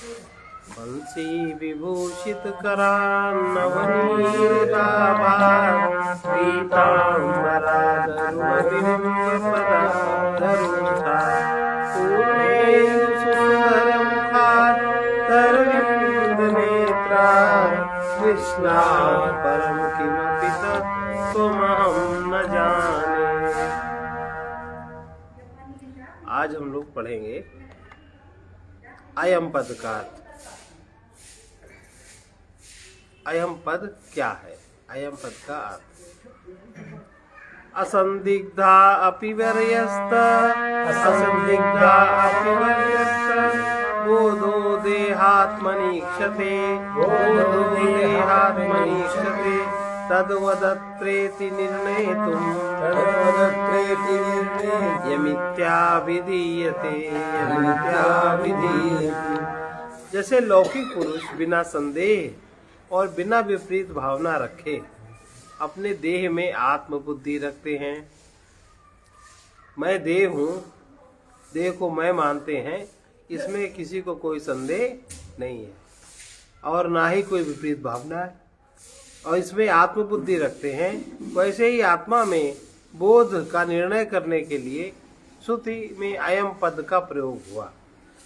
बंसी विभूषित करान्नवनीताभार पीताम्बराधरुमबिम्बपदाधरुषा पूर्णेन्दु सुन्दरमुखादरविन्दनेत्रा कृष्णात् परं किमपि तत्त्वमहं न जाने। आज हम लोग पढ़ेंगे अयम पद का अर्थ। अयम पद क्या है? अयम पद का अर्थ असंदिग्धा अपि वर्यस्त असंदिग्धा अपि वर्यस्त बोधो देहात्मनीक्षते बोधो देहात्मनीक्षते तद्वदत्रेति निर्णेतुम् यमित्याभिधीयते यमित्याभिधीयते। जैसे लौकिक पुरुष बिना संदेह और बिना विपरीत भावना रखे अपने देह में आत्मबुद्धि रखते हैं। मैं देह हूँ, देह को मैं मानते हैं, इसमें किसी को कोई संदेह नहीं है और ना ही कोई विपरीत भावना है, और इसमें आत्मबुद्धि रखते हैं। वैसे ही आत्मा में बोध का निर्णय करने के लिए श्रुति में अयम पद का प्रयोग हुआ।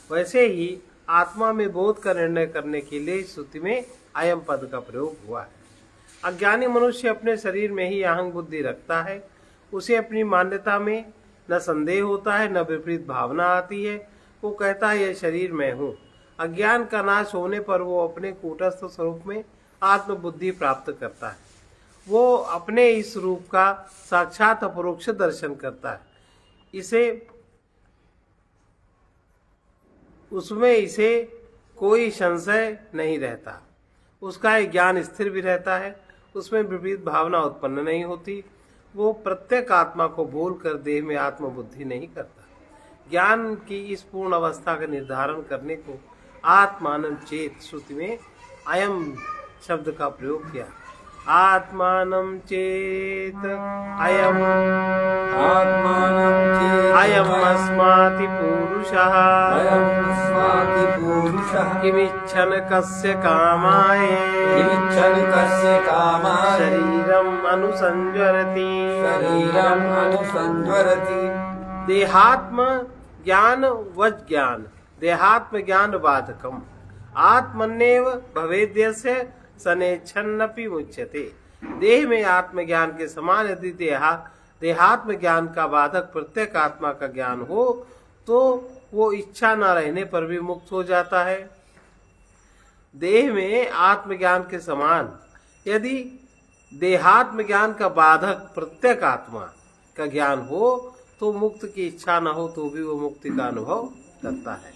वैसे ही आत्मा में बोध का निर्णय करने के लिए श्रुति में अयम पद का प्रयोग हुआ है। अज्ञानी मनुष्य अपने शरीर में ही अहंग बुद्धि रखता है। उसे अपनी मान्यता में न संदेह होता है, न विपरीत भावना आती है। वो कहता है यह शरीर मैं हूँ। अज्ञान का नाश होने पर वो अपने कूटस्थ स्वरूप में आत्मबुद्धि प्राप्त करता है। वो अपने इस रूप का साक्षात अपरोक्ष दर्शन करता है। उसमें इसे कोई संशय नहीं रहता। उसका ज्ञान स्थिर भी रहता है, उसमें विपरीत भावना उत्पन्न नहीं होती। वो प्रत्येक आत्मा को बोलकर देह में आत्मबुद्धि नहीं करता। ज्ञान की इस पूर्ण अवस्था का निर्धारण करने को आत्मानं चेत श्रुति में अयम शब्द का प्रयोग किया। आत्मानं चेत अयम अयम अस्माति पुरुषः किमिच्छन् कस्य कामाय शरीरम् अनुसंजरति। देहात्म ज्ञान वज्ञान देहात्म ज्ञान बाधकम आत्मन्येव भवेद्यस्य सनेच्छन्नपि मुच्यते। देह में आत्मज्ञान के समान यदि देहात्म ज्ञान का बाधक प्रत्येक आत्मा का ज्ञान हो तो वो इच्छा न रहने पर भी मुक्त हो जाता है। देह में आत्मज्ञान के समान यदि देहात्म ज्ञान का बाधक प्रत्येक आत्मा का ज्ञान हो तो मुक्त की इच्छा न हो तो भी वो मुक्ति का अनुभव करता है।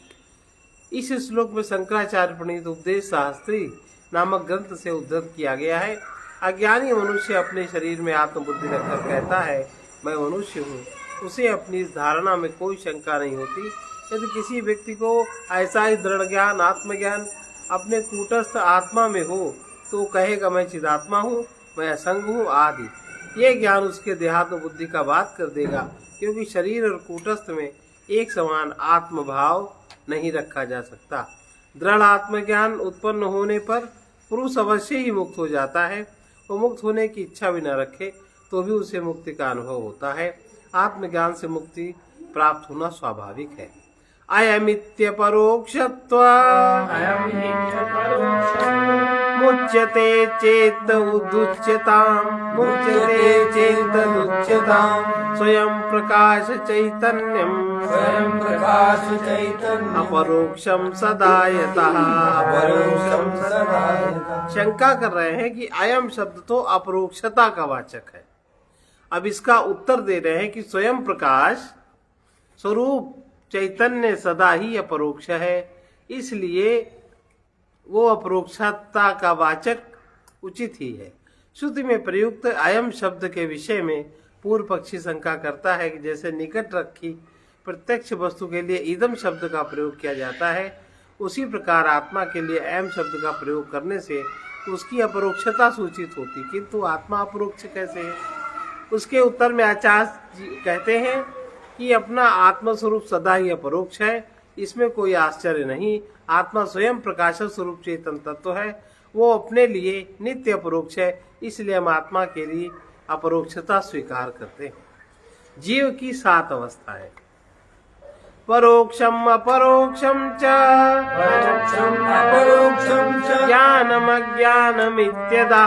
इस श्लोक में शंकराचार्य प्रणीत उपदेश शास्त्री नामक ग्रंथ से उद्धृत किया गया है। अज्ञानी मनुष्य अपने शरीर में आत्मबुद्धि रखकर कहता है मैं मनुष्य हूँ। उसे अपनी इस धारणा में कोई शंका नहीं होती। यदि किसी व्यक्ति को ऐसा ही दृढ़ ज्ञान आत्मज्ञान अपने कूटस्थ आत्मा में हो तो कहेगा मैं चिदात्मा हूँ, मैं असंग हूँ आदि। ये ज्ञान उसके देहात्म बुद्धि का बात कर देगा, क्योंकि शरीर और कूटस्थ में एक समान आत्मभाव नहीं रखा जा सकता। दृढ़ आत्मज्ञान उत्पन्न होने पर पुरुष अवश्य ही मुक्त हो जाता है। वो मुक्त होने की इच्छा भी न रखे तो भी उसे मुक्ति का अनुभव होता है। आत्मज्ञान से मुक्ति प्राप्त होना स्वाभाविक है। अयमित्य परोक्षत्वात् मुच्यते चेत उदुच्यताम् स्वयं प्रकाश चैतन्यम् अपरोक्षम सदा यतः। शंका कर रहे हैं कि अयम शब्द तो अपरोक्षता का वाचक है। अब इसका उत्तर दे रहे हैं कि स्वयं प्रकाश स्वरूप चैतन्य सदा ही अपरोक्ष है, इसलिए वो अपरोक्षता का वाचक उचित ही है। श्रुति में प्रयुक्त अयम शब्द के विषय में पूर्व पक्षी शंका करता है कि जैसे निकट रखी प्रत्यक्ष वस्तु के लिए इदम शब्द का प्रयोग किया जाता है, उसी प्रकार आत्मा के लिए अयम शब्द का प्रयोग करने से उसकी अपरोक्षता सूचित होती, किंतु आत्मा अपरोक्ष कैसे है? उसके उत्तर में आचार्य जी कहते हैं कि अपना आत्मस्वरूप सदा ही अपरोक्ष है, इसमें कोई आश्चर्य नहीं। आत्मा स्वयं प्रकाश स्वरूप चेतन तत्व है, वो अपने लिए नित्य अपरोक्ष है, इसलिए हम आत्मा के लिए अपरोक्षता स्वीकार करते हैं। जीव की 7 अवस्थाएं, परोक्षम अपरोक्षम च ज्ञानम अज्ञानमित्यदा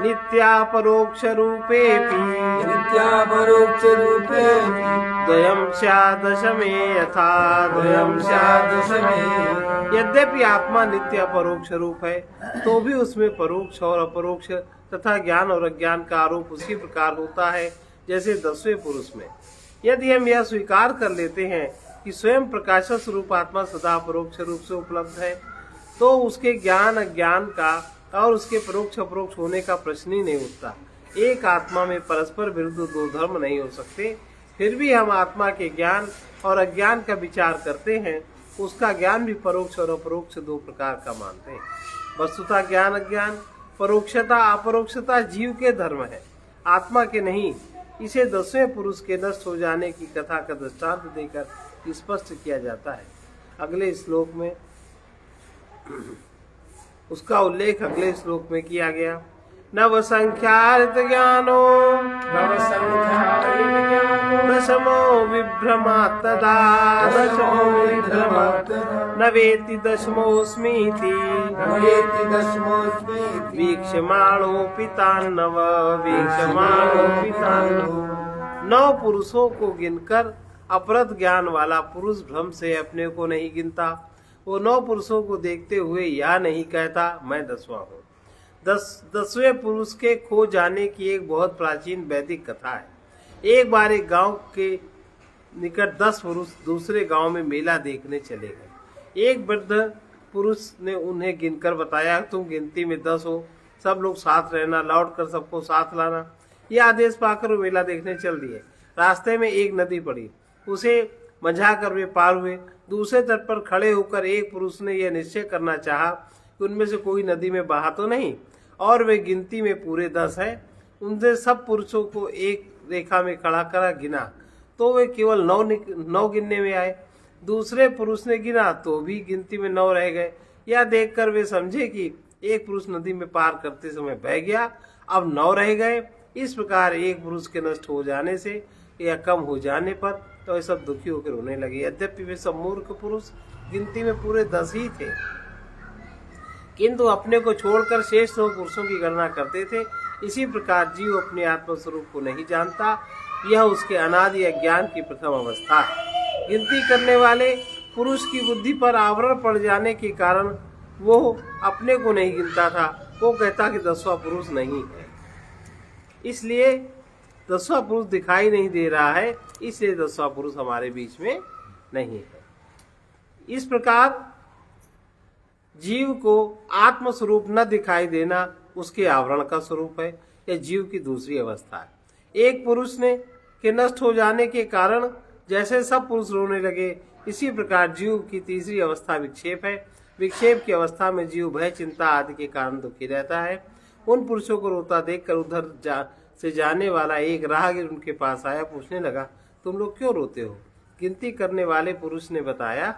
नित्यापरोक्ष रूपेऽपि द्वयं स्यादशमे यथा द्वयं स्यादशमे। यद्यपि आत्मा नित्य अपरोक्ष रूप है, तो भी उसमें परोक्ष और अपरोक्ष तथा ज्ञान और अज्ञान का आरोप उसी प्रकार होता है जैसे 10वें पुरुष में। यदि हम यह स्वीकार कर लेते हैं कि स्वयं प्रकाश स्वरूप आत्मा सदा परोक्ष रूप से उपलब्ध है, तो उसके ज्ञान अज्ञान का और उसके परोक्ष अपरोक्ष होने का प्रश्न ही नहीं उठता। एक आत्मा में परस्पर विरुद्ध 2 धर्म नहीं हो सकते। फिर भी हम आत्मा के ज्ञान और अज्ञान का विचार करते हैं। उसका ज्ञान भी परोक्ष और अपरोक्ष 2 प्रकार का मानते हैं। वस्तुतः ज्ञान अज्ञान, परोक्षता अपरोक्षता जीव के धर्म है, आत्मा के नहीं। इसे 10वें पुरुष के नष्ट हो जाने की कथा का दृष्टांत देकर स्पष्ट किया जाता है। अगले श्लोक में उसका उल्लेख अगले श्लोक में किया गया। नव संख्यात ज्ञानो दशमो विभ्रमात् तदा नवेति दशमोऽस्मीति वीक्षमाणोऽपि तान्नव वीक्षमाणोऽपि तान्नव। 9 पुरुषों को गिनकर अपरत ज्ञान वाला पुरुष भ्रम से अपने को नहीं गिनता। वो 9 पुरुषों को देखते हुए यह नहीं कहता मैं 10वां हूँ। 10वें पुरुष के खो जाने की एक बहुत प्राचीन वैदिक कथा है। एक बार एक गांव के निकट 10 पुरुष दूसरे गांव में मेला देखने चले गए। एक वृद्ध पुरुष ने उन्हें गिनकर बताया, तुम गिनती में 10 हो, सब लोग साथ रहना, लौट कर सबको साथ लाना। यह आदेश पाकर वो मेला देखने चल दिए। रास्ते में एक नदी पड़ी, उसे मंझा कर वे पार हुए। दूसरे तट पर खड़े होकर एक पुरुष ने यह निश्चय करना चाहा कि उनमें से कोई नदी में बहा तो नहीं, और वे गिनती में पूरे 10 हैं। उनसे सब पुरुषों को एक रेखा में खड़ा करा, गिना तो वे केवल 9 गिनने में आए। दूसरे पुरुष ने गिना तो भी गिनती में 9 रह गए। यह देखकर वे समझे कि एक पुरुष नदी में पार करते समय बह गया, अब 9 रह गए। इस प्रकार एक पुरुष के नष्ट हो जाने से या कम हो जाने पर तो वे सब दुखी होकर रोने लगे। यद्यपि वे सब मूर्ख पुरुष गिनती में पूरे 10 ही थे, किंतु अपने को छोड़कर शेष 9 पुरुषों की गणना करते थे। इसी प्रकार जीव अपने आत्मस्वरूप को नहीं जानता। यह उसके अनादि अज्ञान की प्रथम अवस्था है। गिनती करने वाले पुरुष की बुद्धि पर आवरण पड़ जाने के कारण वो अपने को नहीं गिनता था। वो कहता कि 10वां पुरुष नहीं है, इसलिए 10वां पुरुष दिखाई नहीं दे रहा है, इसलिए 10वां पुरुष हमारे बीच में नहीं है। इस प्रकार जीव को आत्म स्वरूप न दिखाई देना उसके आवरण का स्वरूप है। यह जीव की दूसरी अवस्था है। एक पुरुष के नष्ट हो जाने के कारण जैसे सब पुरुष रोने लगे, इसी प्रकार जीव की तीसरी अवस्था विक्षेप है। विक्षेप की अवस्था में जीव भय, चिंता आदि के कारण दुखी रहता है। उन पुरुषों को रोता देखकर उधर से जाने वाला एक राहगीर उनके पास आया, पूछने लगा, तुम लोग क्यों रोते हो? गिनती करने वाले पुरुष ने बताया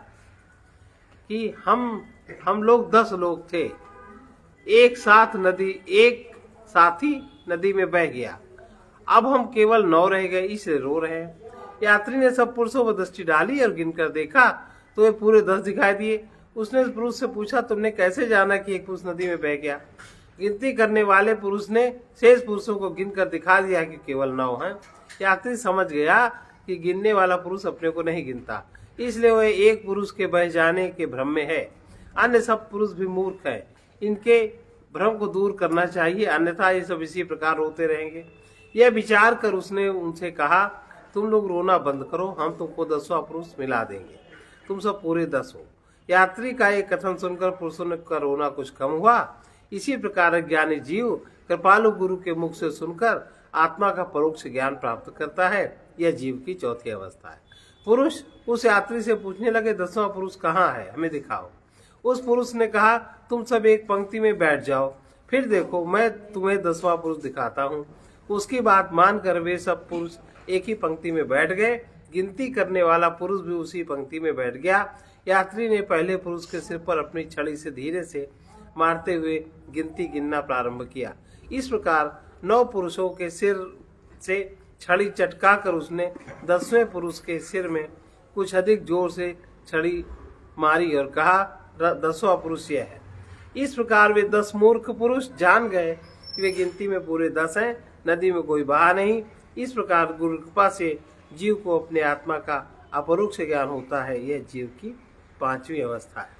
कि हम लोग 10 लोग थे, एक साथी नदी में बह गया, अब हम केवल 9 रह गए, इसलिए रो रहे हैं। यात्री ने सब पुरुषों पर दृष्टि डाली और गिनकर देखा तो वे पूरे 10 दिखाई दिए। उसने पुरुष से पूछा, तुमने कैसे जाना कि एक पुरुष नदी में बह गया? गिनती करने वाले पुरुष ने शेष पुरुषों को गिनकर दिखा दिया कि केवल 9 हैं। यात्री समझ गया कि गिनने वाला पुरुष अपने को नहीं गिनता, इसलिए वह एक पुरुष के बह जाने के भ्रम में है। अन्य सब पुरुष भी मूर्ख हैं। इनके भ्रम को दूर करना चाहिए, अन्यथा ये सब इसी प्रकार रोते रहेंगे। यह विचार कर उसने उनसे कहा, तुम लोग रोना बंद करो, हम तुमको 10वां पुरुष मिला देंगे, तुम सब पूरे 10 हो। यात्री का एक कथन सुनकर पुरुषों का रोना कुछ कम हुआ। इसी प्रकार ज्ञानी जीव कृपालु गुरु के मुख से सुनकर आत्मा का परोक्ष ज्ञान प्राप्त करता है। यह जीव की चौथी अवस्था है। पुरुष उस यात्री से पूछने लगे, 10वां पुरुष कहाँ है, हमें दिखाओ। उस पुरुष ने कहा, तुम सब एक पंक्ति में बैठ जाओ, फिर देखो मैं तुम्हें 10वां पुरुष दिखाता हूँ। उसकी बात मानकर वे सब पुरुष एक ही पंक्ति में बैठ गए। गिनती करने वाला पुरुष भी उसी पंक्ति में बैठ गया। यात्री ने पहले पुरुष के सिर पर अपनी छड़ी से धीरे से मारते हुए गिनती गिनना प्रारंभ किया। इस प्रकार 9 पुरुषों के सिर से छड़ी चटका कर उसने 10वें पुरुष के सिर में कुछ अधिक जोर से छड़ी मारी और कहा, 10वां पुरुष यह है। इस प्रकार वे 10 मूर्ख पुरुष जान गए कि वे गिनती में पूरे 10 हैं, नदी में कोई बहा नहीं। इस प्रकार गुरु कृपा से जीव को अपने आत्मा का अपरोक्ष ज्ञान होता है। यह जीव की 5वीं अवस्था है।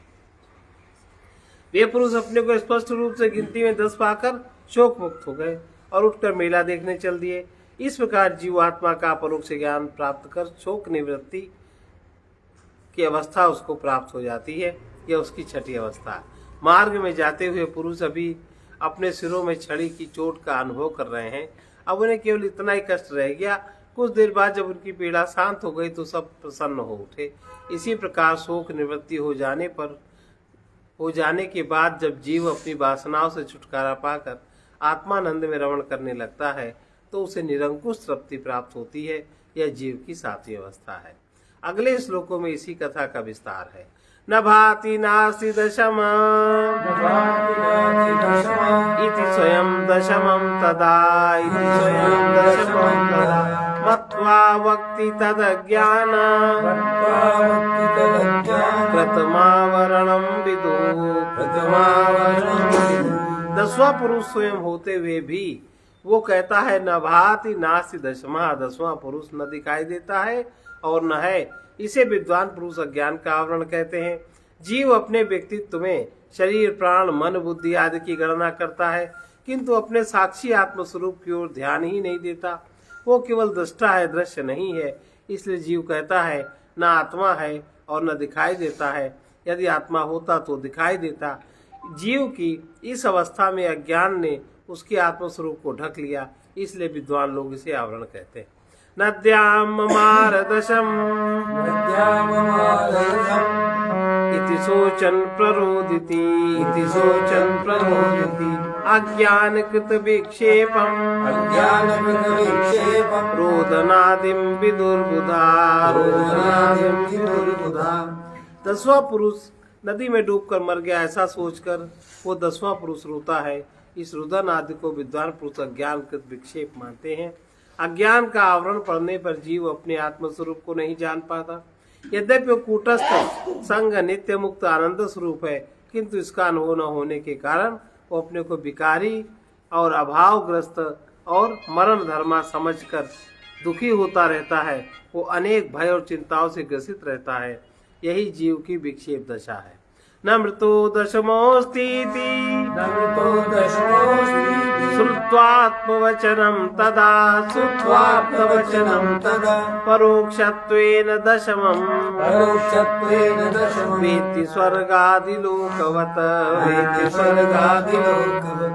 वे पुरुष अपने को स्पष्ट रूप से गिनती में 10 पाकर शोक मुक्त हो गए और उठकर मेला देखने चल दिए। इस प्रकार जीव आत्मा का अपरोक्ष ज्ञान प्राप्त कर शोक निवृत्ति की अवस्था उसको प्राप्त हो जाती है। यह उसकी 6ठी अवस्था है। मार्ग में जाते हुए पुरुष अभी अपने सिरों में छड़ी की चोट का अनुभव कर रहे हैं। अब उन्हें केवल इतना ही कष्ट रह गया। कुछ देर बाद जब उनकी पीड़ा शांत हो गई तो सब प्रसन्न हो उठे। इसी प्रकार शोक निवृत्ति हो जाने के बाद जब जीव अपनी वासनाओं से छुटकारा पाकर आत्मानंद में रमण करने लगता है तो उसे निरंकुश तृप्ति प्राप्त होती है। यह जीव की 7वीं अवस्था है। अगले श्लोकों में इसी कथा का विस्तार है। न भाति नास्ति दशम इति स्वयं दशमं तदा इति स्वयं दशमं तदा मत्वा वक्ति तदज्ञान कृतमावरणं विदु। 10वां पुरुष स्वयं होते हुए भी वो कहता है, न भाति नास्ति दशमा, 10वां पुरुष न दिखाई देता है और न है। इसे विद्वान पुरुष अज्ञान का आवरण कहते हैं। जीव अपने व्यक्तित्व में शरीर, प्राण, मन, बुद्धि आदि की गणना करता है, किंतु अपने साक्षी आत्मस्वरूप की ओर ध्यान ही नहीं देता। वो केवल दृष्टा है, दृश्य नहीं है। इसलिए जीव कहता है न आत्मा है और न दिखाई देता है। यदि आत्मा होता तो दिखाई देता। जीव की इस अवस्था में अज्ञान ने उसके आत्मस्वरूप को ढक लिया। इसलिए विद्वान लोग इसे आवरण कहते हैं। नद्याम मारदशम इति सोचन प्ररोदिति अज्ञानकृत विक्षेपम रोदनादिम विदुर्बुधा। 10वां पुरुष नदी में डूबकर मर गया ऐसा सोचकर वो 10वां पुरुष रोता है। इस रुदन आदि को विद्वान पुरुष अज्ञानकृत विक्षेप मानते हैं। अज्ञान का आवरण पड़ने पर जीव अपने आत्मस्वरूप को नहीं जान पाता। यद्यपि वो कूटस्थ संग नित्य मुक्त आनंद स्वरूप है, किंतु इसका अनुभव न होने के कारण वो अपने को विकारी और अभावग्रस्त और मरण धर्मा समझकर दुखी होता रहता है। वो अनेक भय और चिंताओं से ग्रसित रहता है। यही जीव की विक्षेप दशा है। न मृतो दशमोऽस्तीति श्रुत्वात्मवचनं तदा परोक्षत्वेन दशमं वेत्ति स्वर्गादिलोकवत्।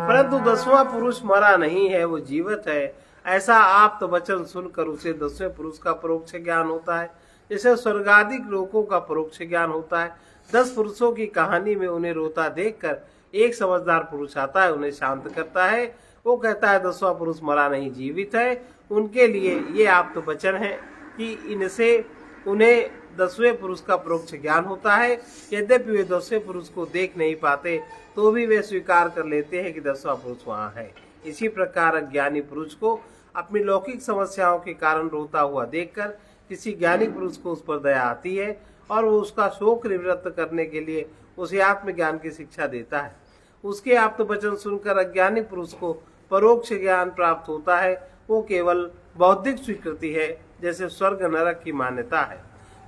परंतु 10वां पुरुष मरा नहीं है, वो जीवित है। ऐसा आप्त वचन सुनकर उसे 10वें पुरुष का परोक्ष ज्ञान होता है, जैसे स्वर्गादिक लोकों का परोक्ष ज्ञान होता है। 10 पुरुषों की कहानी में उन्हें रोता देखकर एक समझदार पुरुष आता है, उन्हें शांत करता है। वो कहता है 10वां पुरुष मरा नहीं, जीवित है। उनके लिए ये आप्त वचन है कि इनसे उन्हें 10वें पुरुष का परोक्ष ज्ञान होता है। यद्यपि वे 10वें पुरुष को देख नहीं पाते तो भी वे स्वीकार कर लेते हैं कि 10वां पुरुष वहाँ है। इसी प्रकार अज्ञानी पुरुष को अपनी लौकिक समस्याओं के कारण रोता हुआ देखकर किसी ज्ञानी पुरुष को उस पर दया आती है और वो उसका शोक निवृत्त करने के लिए उसे आत्मज्ञान की शिक्षा देता है। उसके आप्त वचन सुनकर अज्ञानी पुरुष को परोक्ष ज्ञान प्राप्त होता है। वो केवल बौद्धिक स्वीकृति है, जैसे स्वर्ग नरक की मान्यता है।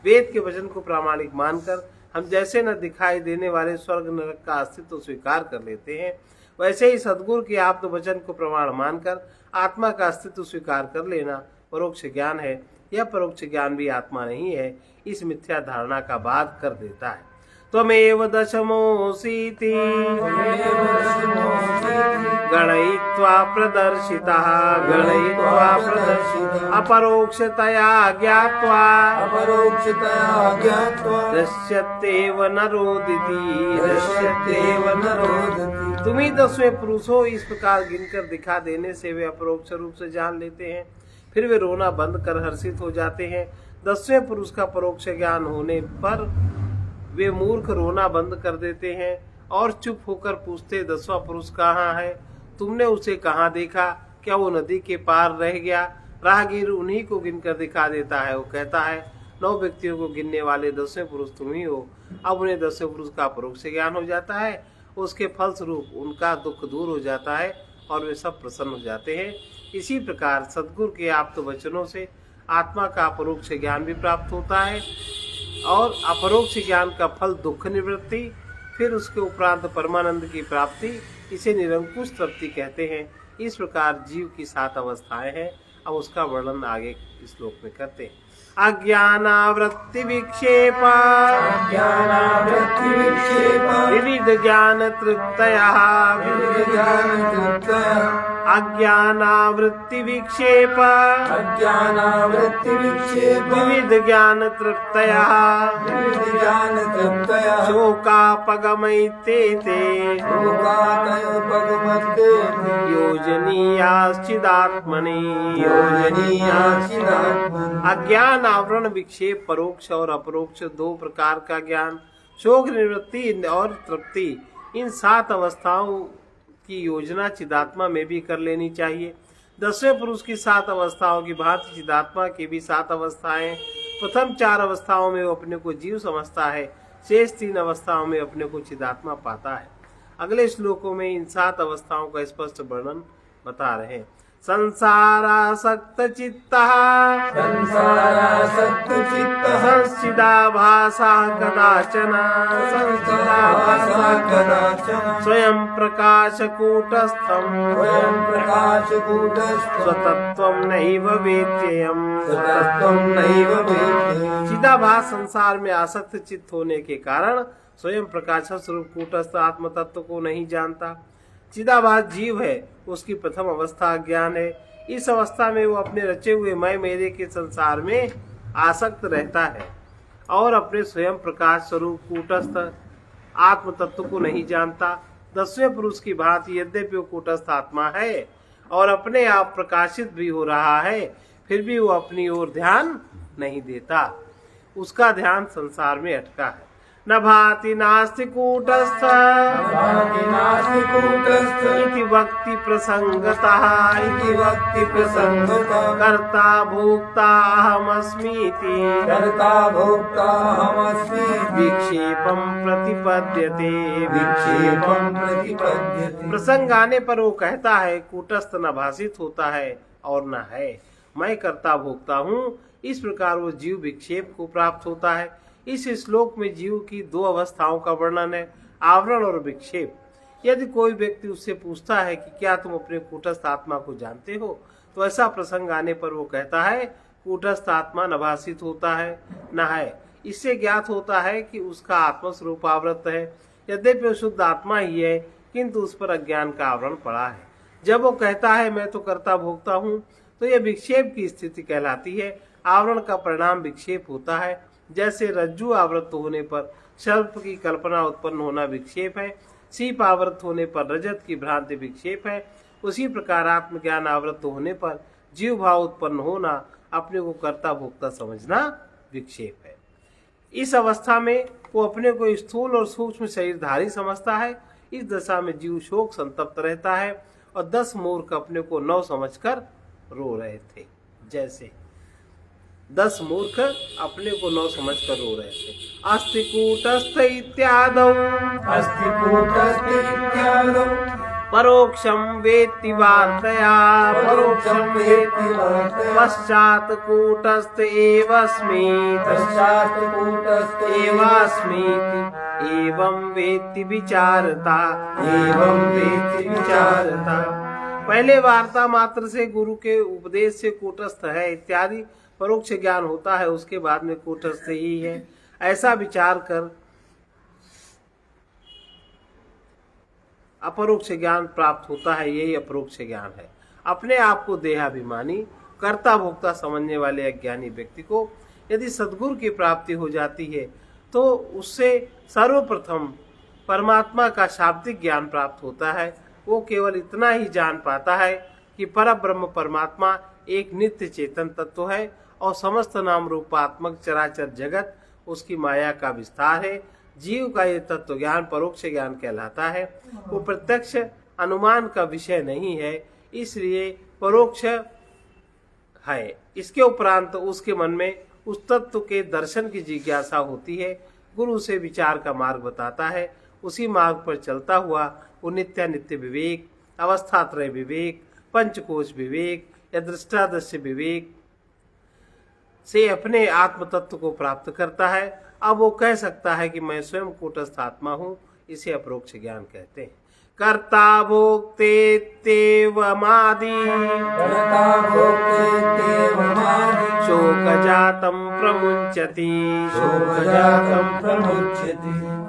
वेद के वचन को प्रामाणिक मानकर हम जैसे न दिखाई देने वाले स्वर्ग नरक का अस्तित्व स्वीकार कर लेते हैं, वैसे ही सद्गुरु के आप्त वचन को प्रमाण मानकर आत्मा का अस्तित्व स्वीकार कर लेना परोक्ष ज्ञान है। यह परोक्ष ज्ञान भी आत्मा नहीं है, इस मिथ्या धारणा का बाध कर देता है। त्वमेव दशमोऽसीति गणयित्वा प्रदर्शितः अपरोक्षतया ज्ञात्वा दृश्यत्येव नरोदिति। तुम ही 10वें पुरुष हो, इस प्रकार गिनकर दिखा देने से वे अपरोक्ष रूप से जान लेते हैं। फिर वे रोना बंद कर हर्षित हो जाते हैं। 10वें पुरुष का परोक्ष ज्ञान होने पर वे मूर्ख रोना बंद कर देते हैं और चुप होकर पूछते 10वां पुरुष कहाँ है, तुमने उसे कहाँ देखा, क्या वो नदी के पार रह गया। राहगीर उन्हीं को गिनकर दिखा देता है। वो कहता है 9 व्यक्तियों को गिनने वाले 10वें पुरुष तुम ही हो। अब उन्हें 10वें पुरुष का परोक्ष ज्ञान हो जाता है। उसके फलस्वरूप उनका दुख दूर हो जाता है और वे सब प्रसन्न हो जाते हैं। इसी प्रकार सद्गुरु के आप्त वचनों से आत्मा का अपरोक्ष ज्ञान भी प्राप्त होता है और अपरोक्ष ज्ञान का फल दुख निवृत्ति, फिर उसके उपरांत परमानंद की प्राप्ति, इसे निरंकुश तृप्ति कहते हैं। इस प्रकार जीव की 7 अवस्थाएं हैं। अब उसका वर्णन आगे इस श्लोक में करते हैं। अज्ञानावृत्ति विक्षेपा विविध ज्ञान तृप्तयः अज्ञानावृत्ति विक्षेपा विविध ज्ञान तृप्तयः शोकापगमैते योजनीयाश्चिदात्मनि अज्ञान आवरण विक्षेप परोक्ष और अपरोक्ष 2 प्रकार का ज्ञान, शोक निवृत्ति और तृप्ति, इन 7 अवस्थाओं की योजना चिदात्मा में भी कर लेनी चाहिए। 10वें पुरुष की 7 अवस्थाओं की भांति चिदात्मा की भी 7 अवस्थाएं। प्रथम 4 अवस्थाओं में वो अपने को जीव समझता है, शेष 3 अवस्थाओं में अपने को चिदात्मा पाता है। अगले श्लोकों में इन 7 अवस्थाओं का स्पष्ट वर्णन बता रहे हैं। संसारासक्त चित्तः संस्चिदाभासः कदाचन स्वयं प्रकाशकूटस्थं स्वतत्वं नैव वेद्ययम्। चिदाभास संसार में आसक्त चित्त होने के कारण स्वयं प्रकाश स्वरूप कूटस्थ आत्म तत्व को नहीं जानता। चिदाभास जीव है, उसकी प्रथम अवस्था ज्ञान है। इस अवस्था में वो अपने रचे हुए मैं मेरे के संसार में आसक्त रहता है और अपने स्वयं प्रकाश स्वरूप कूटस्थ आत्म तत्व को नहीं जानता। 10वें पुरुष की भांति यद्यपि वो कूटस्थ आत्मा है और अपने आप प्रकाशित भी हो रहा है, फिर भी वो अपनी ओर ध्यान नहीं देता, उसका ध्यान संसार में अटका है। न भाति नास्ति कूटस्थ इति वक्ति प्रसंगतः कर्ता भोक्ता अहमस्मीति विक्षेपं प्रतिपद्यते। प्रसंग आने पर वो कहता है कूटस्थ न भाषित होता है और न है, मैं कर्ता भोक्ता हूँ। इस प्रकार वो जीव विक्षेप को प्राप्त होता है। इस श्लोक में जीव की 2 अवस्थाओं का वर्णन है, आवरण और विक्षेप। यदि कोई व्यक्ति उससे पूछता है कि क्या तुम अपने कूटस्थ आत्मा को जानते हो, तो ऐसा प्रसंग आने पर वो कहता है कूटस्थ आत्मा न भाषित होता है न है। इससे ज्ञात होता है कि उसका आत्मस्वरूप आवृत है। यद्यपि वो शुद्ध आत्मा ही है, किंतु उस पर अज्ञान का आवरण पड़ा है। जब वो कहता है मैं तो कर्ता भोक्ता हूँ, तो यह विक्षेप की स्थिति कहलाती है। आवरण का परिणाम विक्षेप होता है। जैसे रज्जु आवृत होने पर सर्प की कल्पना उत्पन्न होना विक्षेप है, सीप आवृत होने पर रजत की भ्रांति विक्षेप है, उसी प्रकार आत्मज्ञान आवृत होने पर जीव भाव उत्पन्न होना, अपने को कर्ता भोक्ता समझना विक्षेप है। इस अवस्था में वो अपने को स्थूल और सूक्ष्म शरीरधारी समझता है। इस दशा में जीव शोक संतप्त रहता है और 10 मूर्ख अपने को 9 समझकर रो रहे थे। जैसे 10 मूर्ख अपने को 9 समझकर रो रहे थे। अस्ति कूटस्थ इत्यादौ परोक्षं वेत्ति वार्तया पश्चात् कूटस्थ एवास्मि एवं वेत्ति विचारता। पहले वार्ता मात्र से गुरु के उपदेश से कूटस्थ है इत्यादि परोक्ष ज्ञान होता है, उसके बाद में कूटस्थ ही है, ऐसा विचार कर अपरोक्ष ज्ञान प्राप्त होता है। यही अपरोक्ष ज्ञान है। अपने आप को देहाभिमानी कर्ता भोक्ता समझने वाले अज्ञानी व्यक्ति को यदि सद्गुरु की प्राप्ति हो जाती है तो उससे सर्वप्रथम परमात्मा का शाब्दिक ज्ञान प्राप्त होता है। वो केवल इतना ही जान पाता है कि परब्रह्म परमात्मा एक नित्य चेतन तत्व है और समस्त नाम रूपात्मक चराचर जगत उसकी माया का विस्तार है। जीव का ये तत्व ज्ञान परोक्ष ज्ञान कहलाता है। वो प्रत्यक्ष अनुमान का विषय नहीं है, इसलिए परोक्ष है। इसके उपरांत उसके मन में उस तत्व के दर्शन की जिज्ञासा होती है। गुरु उसे विचार का मार्ग बताता है। उसी मार्ग पर चलता हुआ वो नित्य विवेक, अवस्थात्रय विवेक, पंचकोश विवेक या दृष्टादृश्य विवेक से अपने आत्म तत्व को प्राप्त करता है। अब वो कह सकता है कि मैं स्वयं कूटस्थ आत्मा हूँ। इसे अपरोक्ष ज्ञान कहते हैं। कर्ता भोक्ते तेवमादि शोक जातम प्रमुच्यति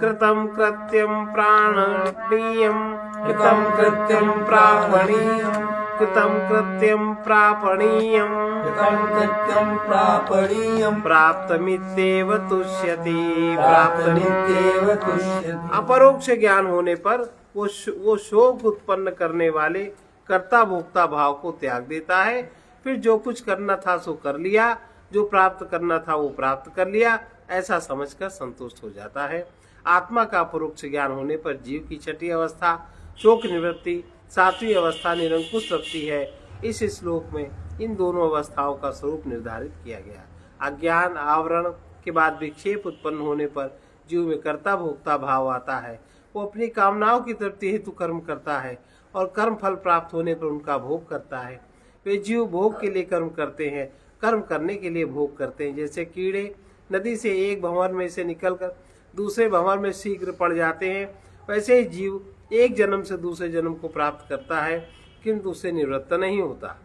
कृतं कृत्यं प्रापणीयं प्राप्तमित्येव तुष्यति। अपरोक्ष ज्ञान होने पर वो शोक उत्पन्न करने वाले कर्ता भोक्ता भाव को त्याग देता है। फिर जो कुछ करना था सो कर लिया, जो प्राप्त करना था वो प्राप्त कर लिया, ऐसा समझकर संतुष्ट हो जाता है। आत्मा का अपरोक्ष ज्ञान होने पर जीव की छठी अवस्था शोक निवृत्ति, सातवीं अवस्था निरंकुश तृप्ति है। इस श्लोक में इन दोनों अवस्थाओं का स्वरूप निर्धारित किया गया। अज्ञान आवरण के बाद विक्षेप उत्पन्न होने पर जीव में कर्ता भोक्ता भाव आता है। वो अपनी कामनाओं की तृप्ति हेतु कर्म करता है और कर्म फल प्राप्त होने पर उनका भोग करता है। वे जीव भोग के लिए कर्म करते हैं, कर्म करने के लिए भोग करते हैं। जैसे कीड़े नदी से एक भंवर में से निकलकर दूसरे भंवर में शीघ्र पड़ जाते हैं, वैसे ही जीव एक जन्म से दूसरे जन्म को प्राप्त करता है किंतु उससे निवृत्त नहीं होता।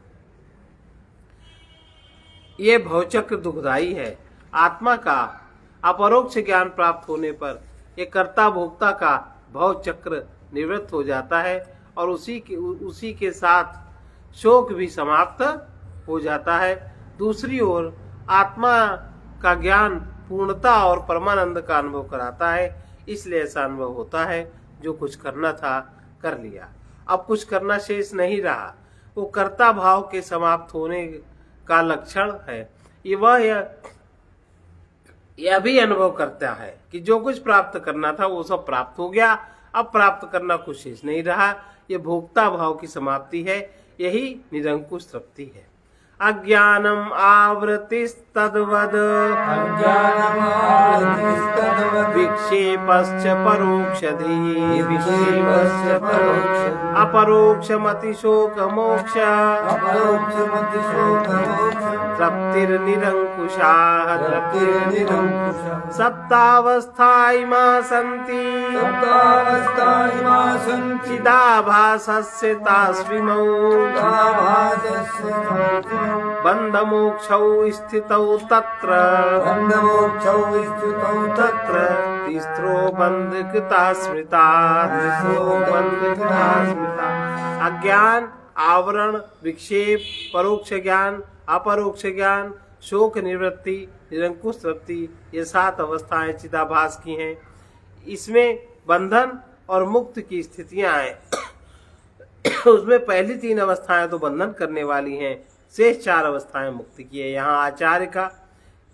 ये भवचक्र दुखदायी है। आत्मा का अपरोक्ष ज्ञान प्राप्त होने पर ये कर्ता भोक्ता का भव चक्र निवृत्त हो जाता है और उसी के साथ शोक भी समाप्त हो जाता है। दूसरी ओर आत्मा का ज्ञान पूर्णता और परमानंद का अनुभव कराता है। इसलिए ऐसा अनुभव होता है जो कुछ करना था कर लिया, अब कुछ करना शेष नहीं रहा। वो कर्ता भाव के समाप्त होने का लक्षण है। यह भी अनुभव करता है कि जो कुछ प्राप्त करना था वो सब प्राप्त हो गया, अब प्राप्त करना कुछ शेष नहीं रहा। ये भोक्ता भाव की समाप्ति है, यही निरंकुश तृप्ति है। अज्ञानम आवृतिस्तद्वद विक्षेपश्च परोक्षधि अपरोक्षमति शोक मोक्ष तृप्तिर्निरंकुशा सप्तावस्था इमा सन्ति चिदाभासस्य तास्विमौ बन्धमोक्षौ स्थितौ तत्र तिस्रो बन्धकृता स्मृता। अज्ञान, आवरण, विक्षेप, परोक्ष ज्ञान, अपरोक्ष ज्ञान, शोक निवृत्ति, निरंकुश तृप्ति, ये 7 अवस्थाएं चिदाभास की हैं। इसमें बंधन और मुक्त की स्थितियां हैं। उसमें पहली 3 अवस्थाएं तो बंधन करने वाली हैं, शेष 4 अवस्थाएं मुक्ति की है। यहाँ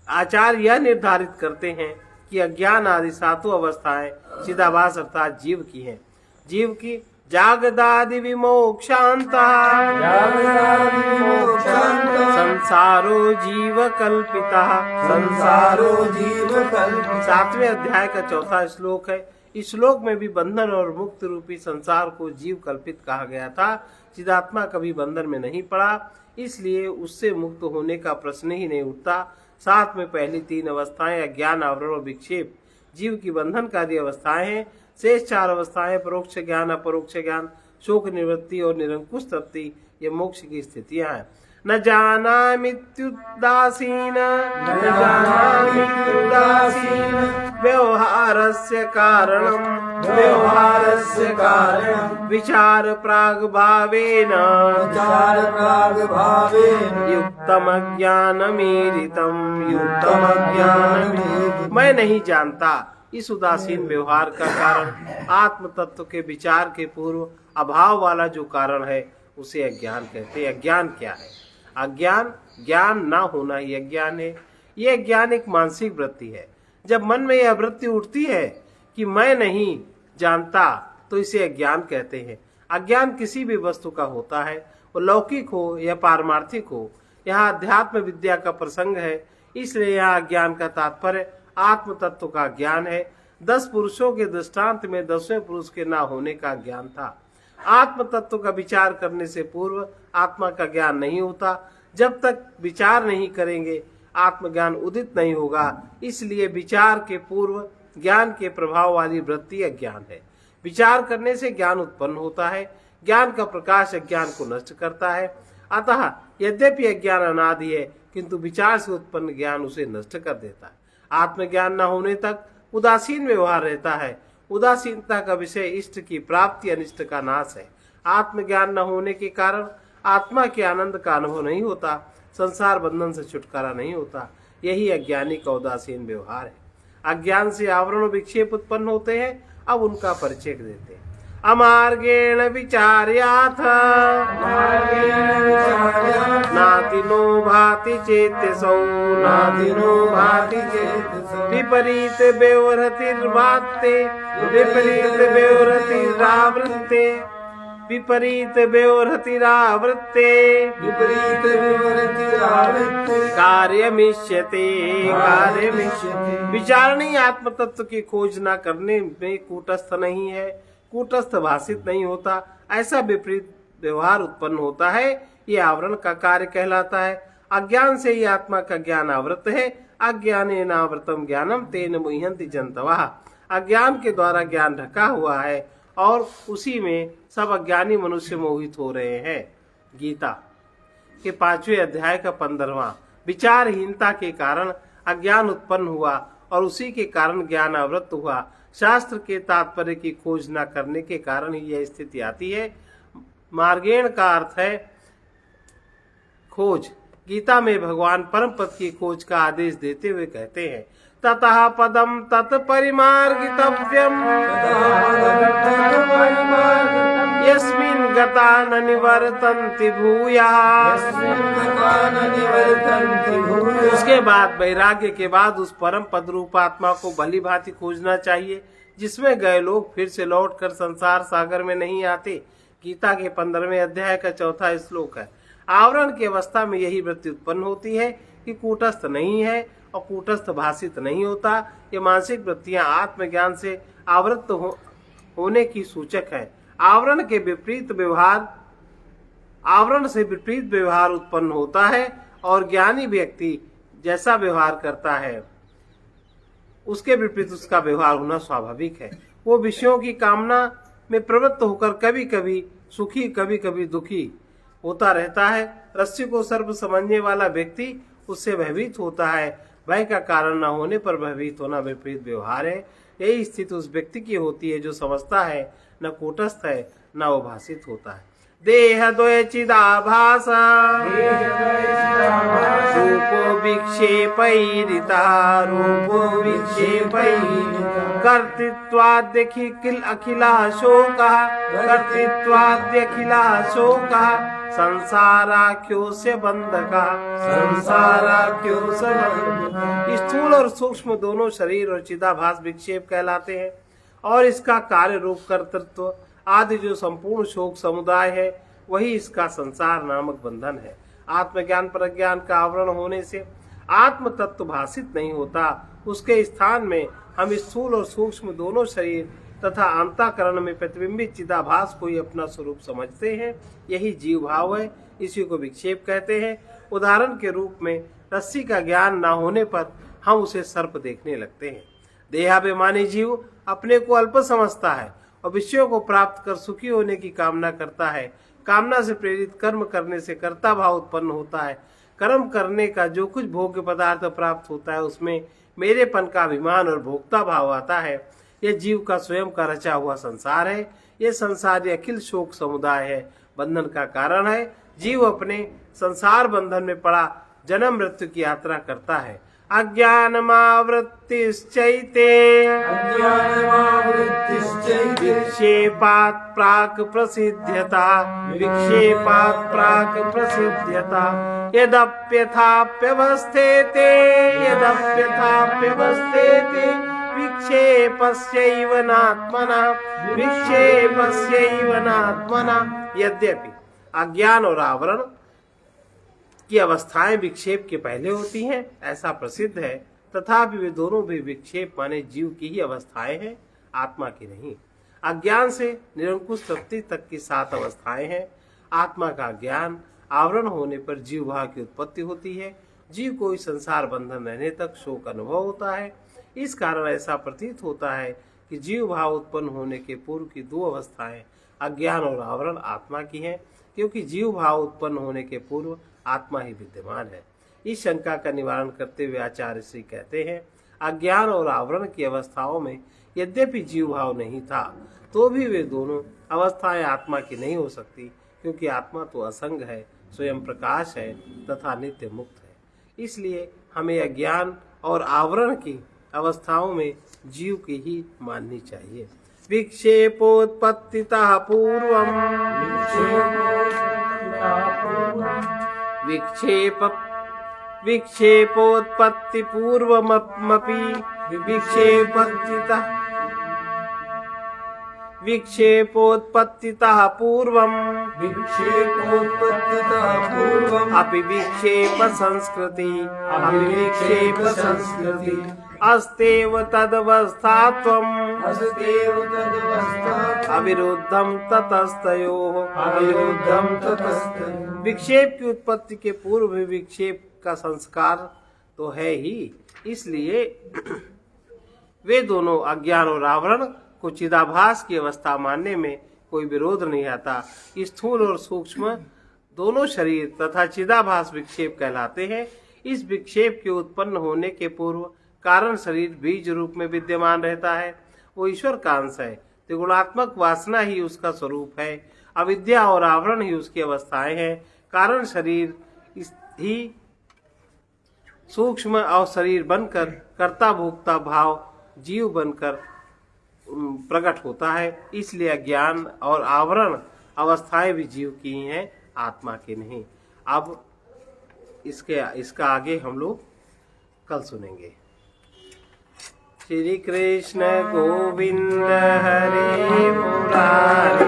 आचार्य यह निर्धारित करते हैं कि अज्ञान आदि 7 अवस्थाएं चिदाभास अर्थात जीव की हैं। जीव की जागदादि विमोक्षांता संसारो जीव कल्पिता। 7वें अध्याय का 4था श्लोक है। इस श्लोक में भी बंधन और मुक्त रूपी संसार को जीव कल्पित कहा गया था। चिदात्मा कभी बंधन में नहीं पड़ा, इसलिए उससे मुक्त होने का प्रश्न ही नहीं उठता। साथ में पहली 3 अवस्थाएं अज्ञान, आवरण और विक्षेप जीव की बंधनकारी अवस्थाएं हैं। शेष 4 अवस्थाएं परोक्ष ज्ञान, अपरोक्ष ज्ञान, शोक निवृत्ति और निरंकुश तृप्ति, ये मोक्ष की स्थितियां हैं। न जानामित्युदासीन व्यवहारस्य कारणं विचार प्राग भावेन युक्तमज्ञानमीरितं। मैं नहीं जानता, इस उदासीन व्यवहार का कारण आत्म तत्व के विचार के पूर्व अभाव वाला जो कारण है उसे अज्ञान कहते हैं। अज्ञान क्या है? अज्ञान ज्ञान ना होना ही अज्ञान है। यह ज्ञान एक मानसिक वृत्ति है। जब मन में यह वृत्ति उठती है कि मैं नहीं जानता तो इसे अज्ञान कहते हैं। अज्ञान किसी भी वस्तु का होता है, वो लौकिक हो या पारमार्थिक हो। यहाँ अध्यात्म विद्या का प्रसंग है, इसलिए यहाँ अज्ञान का तात्पर्य आत्म तत्व का ज्ञान है। 10 पुरुषों के दृष्टांत में 10वें पुरुष के ना होने का ज्ञान था। आत्म तत्व का विचार करने से पूर्व आत्मा का ज्ञान नहीं होता। जब तक विचार नहीं करेंगे आत्मज्ञान उदित नहीं होगा। इसलिए विचार के पूर्व ज्ञान के प्रभाव वाली वृत्ति अज्ञान है। विचार करने से ज्ञान उत्पन्न होता है। ज्ञान का प्रकाश अज्ञान को नष्ट करता है। अतः यद्यपि अज्ञान अनादि है, किंतु विचार से उत्पन्न ज्ञान उसे नष्ट कर देता है। आत्मज्ञान न होने तक उदासीन व्यवहार रहता है। उदासीनता का विषय इष्ट की प्राप्ति, अनिष्ट का नाश है। आत्मज्ञान न होने के कारण आत्मा के आनंद का अनुभव नहीं होता, संसार बंधन से छुटकारा नहीं होता। यही अज्ञानी का उदासीन व्यवहार है। अज्ञान से आवरण विक्षेप उत्पन्न होते हैं। अब उनका परिचय देते हैं। अमार्गेण विचार्याथ नातिनो भाति चेतसौ विपरीत व्यवहृतिर्वात्ते विपरीत व्यवहृतिरावृत्ते विपरीत व्यवहृतिरावृत्ते कार्यमिष्यते। विचारणी आत्म तत्व की खोज न करने में कूटस्थ नहीं है, कूटस्थ भाषित नहीं होता। ऐसा विपरीत व्यवहार उत्पन्न होता है, ये आवरण का कार्य कहलाता है। अज्ञान से ही आत्मा का ज्ञान आवृत है। अज्ञानेनावृतम ज्ञानम तेन मुह्यन्ति जन्तवः। अज्ञान के द्वारा ज्ञान ढका हुआ है और उसी में सब अज्ञानी मनुष्य मोहित हो रहे हैं। गीता के 5वें अध्याय का 15वां। विचारहीनता के कारण अज्ञान उत्पन्न हुआ और उसी के कारण ज्ञान आवृत हुआ। शास्त्र के तात्पर्य की खोज न करने के कारण ही यह स्थिति आती है। मार्गेण का अर्थ है खोज। गीता में भगवान परम पद की खोज का आदेश देते हुए कहते हैं, ततः पदम तत्परिमार्गितव्यम् यस्मिन् गता न निवर्तन्ति भूयः। उसके बाद वैराग्य के बाद उस परम पद रूप आत्मा को भली भांति खोजना चाहिए, जिसमें गए लोग फिर से लौट कर संसार सागर में नहीं आते। गीता के 15वें अध्याय का 4था श्लोक है। आवरण की अवस्था में यही वृत्ति उत्पन्न होती है कि कूटस्थ नहीं है और कूटस्थ भाषित नहीं होता। ये मानसिक वृत्तियां आत्मज्ञान से आवृत होने की सूचक है। आवरण से विपरीत व्यवहार उत्पन्न होता है और ज्ञानी व्यक्ति जैसा व्यवहार करता है उसके विपरीत उसका व्यवहार होना स्वाभाविक है। वो विषयों की कामना में प्रवृत्त होकर कभी कभी सुखी कभी कभी दुखी होता रहता है। रस्सी को सर्प समझने वाला व्यक्ति उससे भयभीत होता है। भय का कारण न होने पर भयभीत होना विपरीत व्यवहार है। यही स्थिति उस व्यक्ति की होती है जो समझता है न कूटस्थ है न वो भाषित होता है। देह द्वय चिदाभास रूपो विक्षेपैरिता कर्तृत्वाद्यखिल अखिलः शोकः संसाराख्योस्य बंधकः स्थूल और सूक्ष्म दोनों शरीर और चिदाभास विक्षेप कहलाते हैं और इसका कार्य रूप कर्तृत्व आदि जो संपूर्ण शोक समुदाय है वही इसका संसार नामक बंधन है। आत्मज्ञान प्रज्ञान का आवरण होने से आत्म तत्व भाषित नहीं होता। उसके स्थान में हम स्थूल और सूक्ष्म दोनों शरीर तथा अंतःकरण में प्रतिबिंबित चिदाभास को ही अपना स्वरूप समझते हैं। यही जीव भाव है, इसी को विक्षेप कहते हैं। उदाहरण के रूप में रस्सी का ज्ञान न होने पर हम उसे सर्प देखने लगते हैं। देहाभिमानी जीव अपने को अल्प समझता है और विषयों को प्राप्त कर सुखी होने की कामना करता है। कामना से प्रेरित कर्म करने से कर्ता भाव उत्पन्न होता है। कर्म करने का जो कुछ भोग्य पदार्थ प्राप्त होता है उसमें मेरेपन का अभिमान और भोक्ता भाव आता है। यह जीव का स्वयं का रचा हुआ संसार है। यह संसार अखिल शोक समुदाय है, बंधन का कारण है। जीव अपने संसार बंधन में पड़ा जन्म मृत्यु की यात्रा करता है। अज्ञानमावृत्तिश्चैते विक्षेपात् प्राक् प्रसिद्ध्यता विक्षेपात् प्राक् प्रसिद्ध्यता यदप्यथाप्यवस्थेते यदप्यथाप्यवस्थेते विक्षेपस्यैव नात्मना विक्षेपस्यैव नात्मना। यद्यपि अज्ञान और आवरण की अवस्थाएं विक्षेप के पहले होती हैं ऐसा प्रसिद्ध है, तथापि वे दोनों भी विक्षेप माने जीव की ही अवस्थाएं हैं, आत्मा की नहीं। अज्ञान से निरंकुश तृप्ति तक की 7 अवस्थाएं हैं। आत्मा का ज्ञान आवरण होने पर जीव भाव की उत्पत्ति होती है। जीव को इस संसार बंधन रहने तक शोक अनुभव होता है। इस कारण ऐसा प्रतीत होता है कि जीव भाव उत्पन्न होने के पूर्व की 2 अवस्थाएं अज्ञान और आवरण आत्मा की हैं, क्योंकि जीव भाव उत्पन्न होने के पूर्व आत्मा ही विद्यमान है। इस शंका का निवारण करते हुए आचार्य श्री कहते हैं, अज्ञान और आवरण की अवस्थाओं में यद्यपि जीव भाव नहीं था, तो भी वे दोनों अवस्थाएं आत्मा की नहीं हो सकती, क्योंकि आत्मा तो असंग है, स्वयं प्रकाश है तथा नित्य मुक्त है। इसलिए हमें अज्ञान और आवरण की अवस्थाओं में जीव की ही माननी चाहिए। विक्षेपोत्पत्तितः पूर्वम् विक्षेपोत्पत्ति पूर्वमपि विक्षेपोत्पत्तितः पूर्वम् अपि विक्षेप संस्कृति अस्तेव तदवस्थात्वम् अविरुद्धं ततस्तयोः विक्षेप की उत्पत्ति के पूर्व भी विक्षेप का संस्कार तो है ही, इसलिए वे दोनों अज्ञान और आवरण को चिदाभास की अवस्था मानने में कोई विरोध नहीं आता। स्थूल और सूक्ष्म दोनों शरीर तथा चिदाभास विक्षेप कहलाते हैं। इस विक्षेप के उत्पन्न होने के पूर्व कारण शरीर बीज रूप में विद्यमान रहता है। वो ईश्वर का अंश है। त्रिगुणात्मक वासना ही उसका स्वरूप है। अविद्या और आवरण ही उसकी अवस्थाएं हैं। कारण शरीर ही सूक्ष्म और शरीर बनकर कर्ता भोक्ता भाव जीव बनकर प्रकट होता है। इसलिए अज्ञान और आवरण अवस्थाएं भी जीव की ही हैं, आत्मा की नहीं। अब इसका आगे हम लोग कल सुनेंगे। श्री कृष्ण गोविंद हरे मुरारी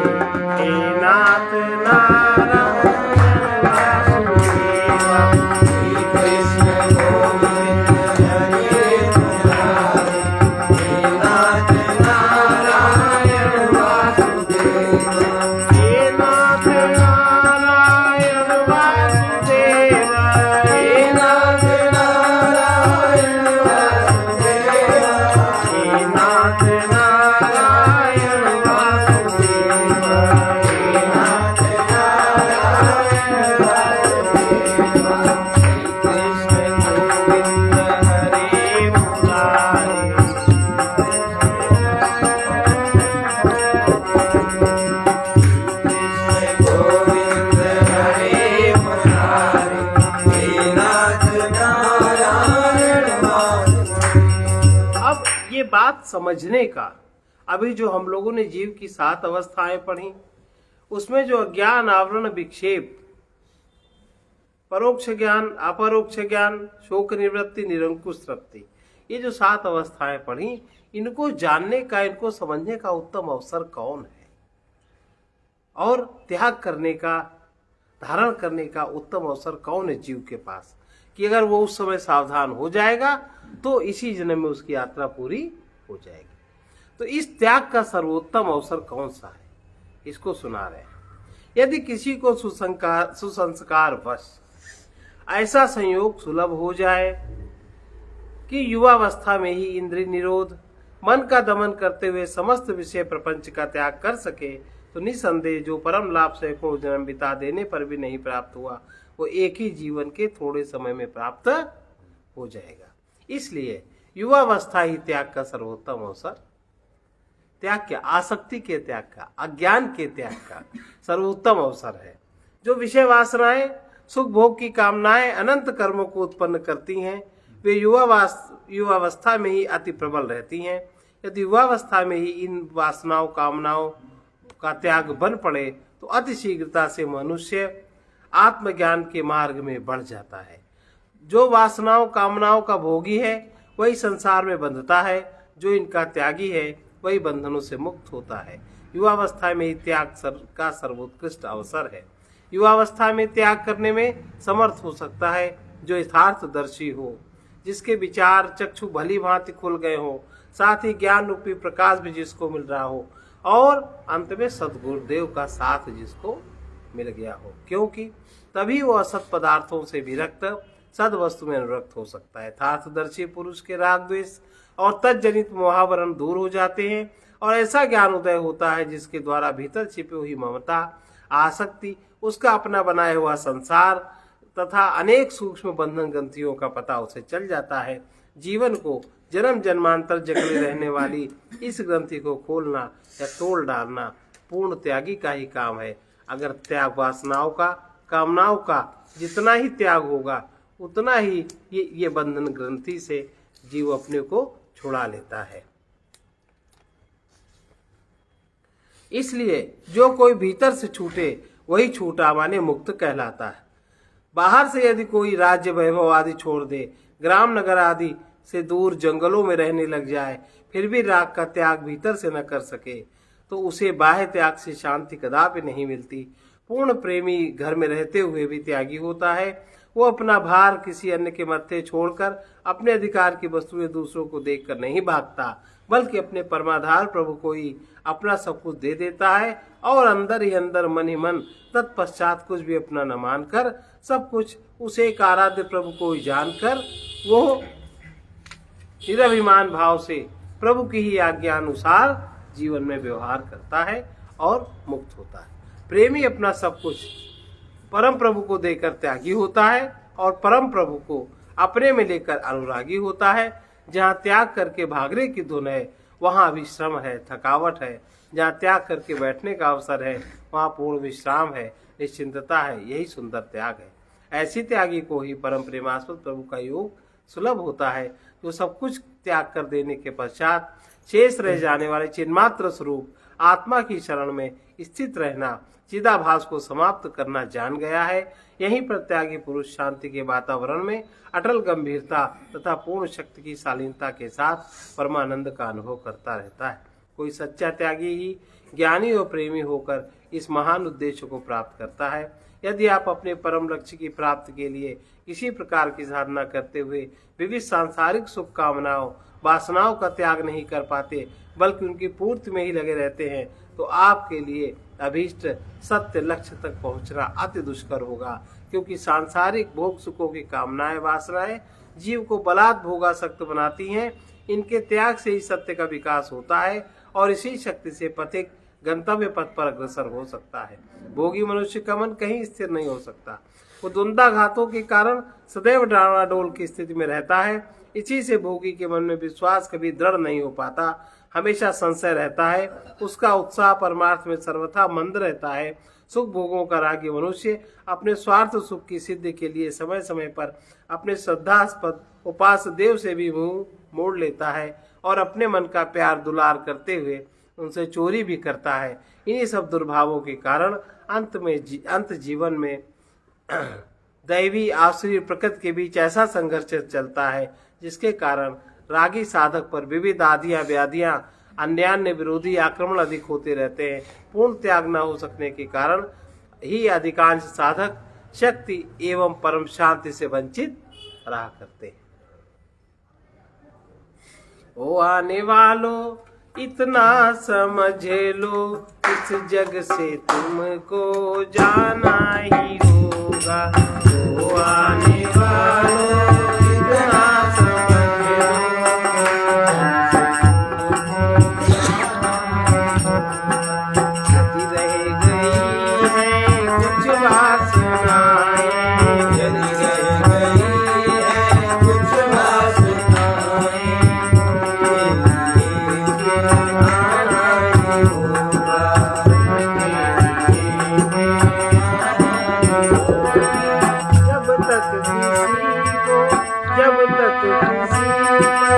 हे नाथ नारायण वासुदेवा। श्री कृष्ण गोविंद हरे मुरारी हे नाथ नारायण वासुदेवा। हे नाथ नारायण वासुदेवा। हे नाथ नारायण वासुदेवा। हे नाथ नारायण वासुदेवा। हे नाथ नारायण वासुदेवा। श्री कृष्ण गोविंद हरे मुरारी। गोविंद हरे मुरारी हे नाथ नारायण वासुदेवा। अब ये बात समझने का, अभी जो हम लोगों ने जीव की 7 अवस्थाएं पढ़ी, उसमें जो अज्ञान आवरण विक्षेप परोक्ष ज्ञान अपरोक्ष ज्ञान शोक निवृत्ति निरंकुश तृप्ति, ये जो 7 अवस्थाएं पढ़ी, इनको जानने का, इनको समझने का उत्तम अवसर कौन है और त्याग करने का, धारण करने का उत्तम अवसर कौन है जीव के पास, कि अगर वो उस समय सावधान हो जाएगा तो इसी जन्म में उसकी यात्रा पूरी हो जाएगी। तो इस त्याग का सर्वोत्तम अवसर कौन सा है, इसको सुना रहे हैं। यदि किसी को सुसंस्कार वश ऐसा संयोग सुलभ हो जाए कि युवावस्था में ही इंद्रिय निरोध, मन का दमन करते हुए समस्त विषय प्रपंच का त्याग कर सके, तो निसंदेह जो परम लाभ सैकड़ों जन्म बिता देने पर भी नहीं प्राप्त हुआ, वो एक ही जीवन के थोड़े समय में प्राप्त हो जाएगा। इसलिए युवावस्था ही त्याग का सर्वोत्तम अवसर, त्याग के, आसक्ति के त्याग का, अज्ञान के त्याग का सर्वोत्तम अवसर है। जो विषय वासनाएं, सुख भोग की कामनाएं अनंत कर्मों को उत्पन्न करती हैं, वे युवावस्था में ही अति प्रबल रहती हैं। यदि युवावस्था में ही इन वासनाओं कामनाओं का त्याग बन पड़े तो अति शीघ्रता से मनुष्य आत्मज्ञान के मार्ग में बढ़ जाता है। जो वासनाओं कामनाओं का भोगी है वही संसार में बंधता है, जो इनका त्यागी है वही बंधनों से मुक्त होता है। युवावस्था में ही त्याग का सर्वोत्कृष्ट अवसर है। युवावस्था में त्याग करने में समर्थ हो सकता है जो यथार्थदर्शी हो, जिसके विचार चक्षु भली भांति खुल गए हो, साथ ही ज्ञान रूपी प्रकाश भी जिसको मिल रहा हो, और अंत में सद्गुरुदेव का साथ जिसको मिल गया हो, क्योंकि तभी वो असत पदार्थों से विरक्त सद वस्तु में अनुरक्त हो सकता है। यथार्थदर्शी पुरुष के राग द्वेष और तज्जनित मोहावरण दूर हो जाते हैं और ऐसा ज्ञान उदय होता है जिसके द्वारा भीतर छिपी हुई ममता, आसक्ति, उसका अपना बनाया हुआ संसार तथा अनेक सूक्ष्म बंधन ग्रंथियों का पता उसे चल जाता है। जीवन को जन्म जन्मांतर जकड़े रहने वाली इस ग्रंथि को खोलना या तोड़ डालना पूर्ण त्यागी का ही काम है। अगर त्याग वासनाओं का कामनाओं का जितना ही त्याग होगा उतना ही ये बंधन ग्रंथि से जीव अपने को छुड़ा लेता है। इसलिए जो कोई भीतर से छूटे वही छूटा माने मुक्त कहलाता है। बाहर से यदि कोई राज्य वैभव आदि छोड़ दे, ग्राम नगर आदि से दूर जंगलों में रहने लग जाए, फिर भी राग का त्याग भीतर से न कर सके तो उसे बाह्य त्याग से शांति कदापि नहीं मिलती। पूर्ण प्रेमी घर में रहते हुए भी त्यागी होता है। वो अपना भार किसी अन्य के मत्थे छोड़कर अपने अधिकार की वस्तुएं दूसरों को देखकर नहीं भागता, बल्कि अपने परमाधार प्रभु को ही अपना सब कुछ दे देता है और अंदर ही अंदर मन ही मन तत्पश्चात कुछ भी अपना न मानकर सब कुछ उसे एक आराध्य प्रभु को ही जानकर वो निरभिमान भाव से प्रभु की ही आज्ञा अनुसार जीवन में व्यवहार करता है और मुक्त होता है। प्रेमी अपना सब कुछ परम प्रभु को देकर त्यागी होता है और परम प्रभु को अपने में लेकर अनुरागी होता है। जहाँ त्याग करके भागने की धुन है वहाँ विश्राम है, थकावट है। जहाँ त्याग करके बैठने का अवसर है वहाँ पूर्ण विश्राम है, निश्चिंतता है। यही सुंदर त्याग है। ऐसी त्यागी को ही परम प्रेमास्पद प्रभु का योग सुलभ होता है, जो सब कुछ त्याग कर देने के पश्चात शेष रह जाने वाले चिन्मात्र स्वरूप आत्मा की शरण में स्थित रहना, चिदाभास को समाप्त करना जान गया है। यहीं पर त्यागी पुरुष शांति के वातावरण में अटल गंभीरता तथा पूर्ण शक्ति की शालीनता के साथ परमानंद का अनुभव करता रहता है। कोई सच्चा त्यागी ही ज्ञानी और प्रेमी होकर इस महान उद्देश्य को प्राप्त करता है। यदि आप अपने परम लक्ष्य की प्राप्ति के लिए किसी प्रकार की साधना करते हुए विविध सांसारिक सुख कामनाओं वासनाओं का त्याग नहीं कर पाते, बल्कि उनकी पूर्ति में ही लगे रहते हैं, तो आपके लिए अभीष्ट सत्य लक्ष्य तक पहुंचना अति दुष्कर होगा। क्योंकि सांसारिक भोग सुखों की कामनाएं वासनाएं जीव को बलात् भोगासक्त बनाती हैं। इनके त्याग से ही सत्य का विकास होता है और इसी शक्ति से पथिक गंतव्य पथ पर अग्रसर हो सकता है। भोगी मनुष्य का मन कहीं स्थिर नहीं हो सकता। वो द्वंद्वाघातों के कारण सदैव डावाडोल की स्थिति में रहता है। इसी से भोगी के मन में विश्वास कभी दृढ़ नहीं हो पाता, हमेशा संशय रहता है। उसका उत्साह परमार्थ में सर्वथा मंद रहता है। सुख भोगों का रागी मनुष्य अपने स्वार्थ सुख की सिद्धि के लिए समय समय पर अपने श्रद्धास्पद उपास्य देव से भी मुंह मोड़ लेता है और अपने मन का प्यार दुलार करते हुए उनसे चोरी भी करता है। इन्हीं सब दुर्भावों के कारण अंत जीवन में दैवी आश्रय प्रकृति के बीच ऐसा संघर्ष चलता है, जिसके कारण रागी साधक पर विविध आदियां व्याधियां अन्यान्य विरोधी आक्रमण अधिक होते रहते हैं। पूर्ण त्याग न हो सकने के कारण ही अधिकांश साधक शक्ति एवं परम शांति से वंचित रहा करते हैं। ओ आने वालों इतना समझ लो, इस जग से तुमको जाना ही होगा। ओ आने वालों इतना समझ लो, रह गई है कुछ वासनाएं, रह गई है कुछ वासनाएं, जब तक किसी पर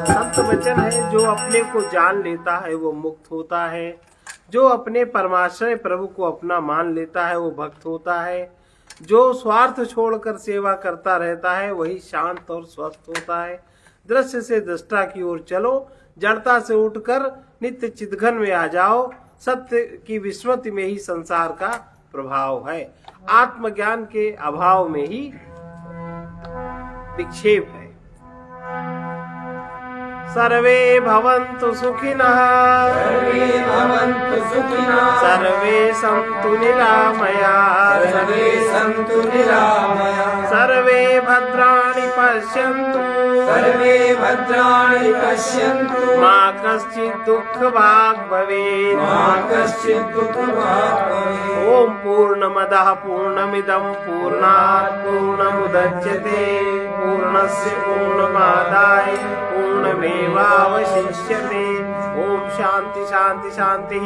संत वचन है, जो अपने को जान लेता है वो मुक्त होता है, जो अपने परमाश्रय प्रभु को अपना मान लेता है वो भक्त होता है। जो स्वार्थ छोड़कर सेवा करता रहता है वही शांत और स्वस्थ होता है। दृश्य से दृष्टा की ओर चलो, जड़ता से उठकर नित्य चिदघन में आ जाओ। सत्य की विस्मृति में ही संसार का प्रभाव है। आत्मज्ञान के अभाव में ही विक्षेप है। सर्वे भवन्तु सुखिनः, सर्वे भवन्तु सुखिनः, सर्वे सन्तु निरामयाः, सर्वे सन्तु निरामयाः, सर्वे भद्राणि पश्यन्तु, सर्वे भद्राणि पश्यन्तु, मा कश्चित् दुःखभाग् भवेत्, मा कश्चित् दुःखभाग् भवेत्। ओम पूर्णमदः पूर्णमिदं पूर्णात् पूर्णमुदच्यते पूर्णस्य पूर्णमादाय पूर्णमेवावशिष्यते। ओम शांति शांति शांति।